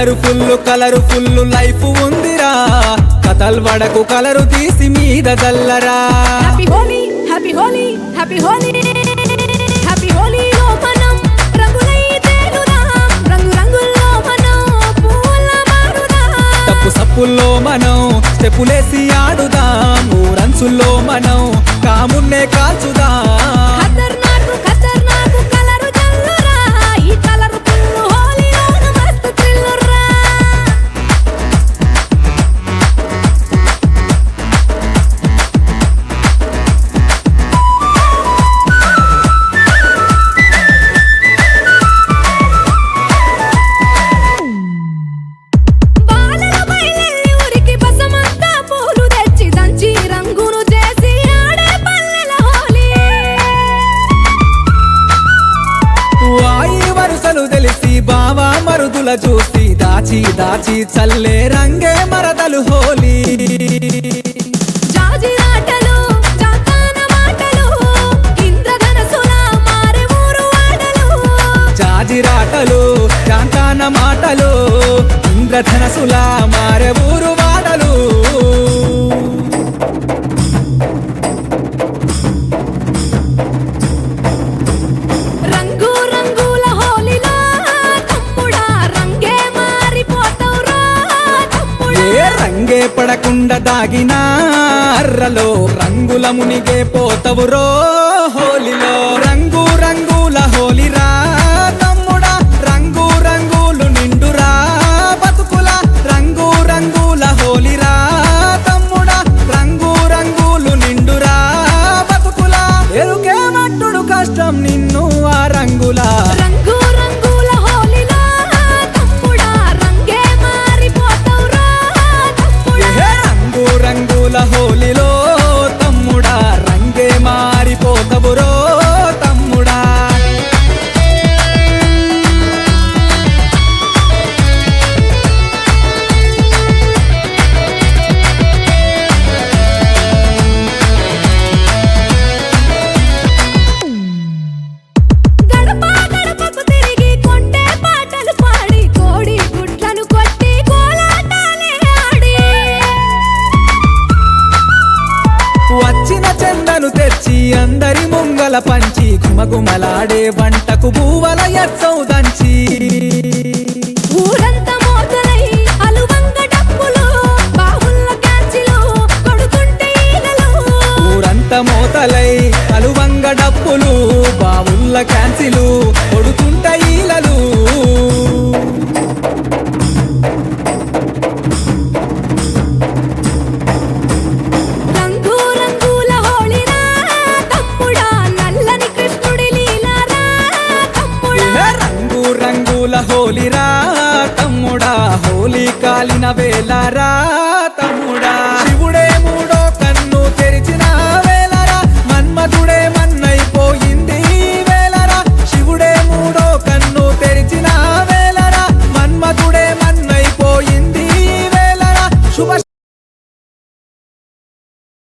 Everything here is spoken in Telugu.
కలరు ఫుల్లు లైఫ్ ఉందిరా కథల్ వడకు కలరు తీసి మీద జల్లరా happy Holi happy Holi happy Holi happy హోలీలో మనం రంగులై తేలుదాం రంగు రంగుల్లో మనం పూల మారుదాం తప్పు సప్పుల్లో మనం స్టెప్పులేసి ఆడుదాం ఊరంచుల్లో మనం కామున్నే కాల్చుదాం ఖతర్నాకు ఖతర్నాకు కలరు జల్లురా ఈ కలరు ఫుల్ హోలీలోన మస్తు థ్రిల్లురా బాలల బయలెల్లి ఊరికి బసమంతా పూలు తెచ్చి దంచి రంగును చేసి ఆడే పల్లెల హోలీ వాయి వరుసలు తెలిసి బావా మరుదుల చూసి దాచి దాచి చల్లే రంగే మరదలు హోలీ జాజిరాటలు జాతాన మాటలు ఇంద్రధనసులా మారే ఊరు ఆటలు జాజిరాటలు జాంతాన మాటలు ఇంద్రధనసులా మారే ఊరు వాడలు రంగు రంగుల హోలీలో తమ్ముడా రంగే మారిపోతావురా తమ్ముడా ఏ రంగే పడకుండా దాగినా అర్రలో రంగుల మునిగే పోతవురో హోలీలో రంగు రంగుల హోలీరా తమ్ముడా రంగు రంగులు నిండురా బతుకుల రంగు రంగుల హోలీరా తమ్ముడా రంగు రంగులు నిండురా బతుకుల ఎరుకే మట్టుడు కష్టం నిన్ను ఆ రంగుల రంగు రంగుల హోలీలో తమ్ముడా రంగే మారిపోతావురా తమ్ముడా ఏ రంగు రంగుల హోలీలో తమ్ముడా రంగే మారిపోతవురో తమ్ముడా గడప గడపకు తిరిగి కొంటే పాటలు పాడి కోడి గుడ్లను కొట్టి కోలాటాలే ఆడి వచ్చిన చెందను తెచ్చి అందరి ముంగల పంచి గుమగుమలాడే వంటకు బూవల ఎచ్చౌదంచి ఊరంతా మోతలై అలువంగ డప్పులు బావుల్ల క్యాచిలు కొడుతుంటే ఈలలు ఊరంత మోతలై అలువంగ డప్పులు బావుల్ల క్యాన్సిలు కొడుతుంట ఈలలు రంగు రంగుల హోళీరా తమ్ముడా నల్లని కృష్ణుడి లీలారా తమ్ముడా ఏ రంగు రంగుల హోలీరా తమ్ముడా హోలీ కాలిన వేలారా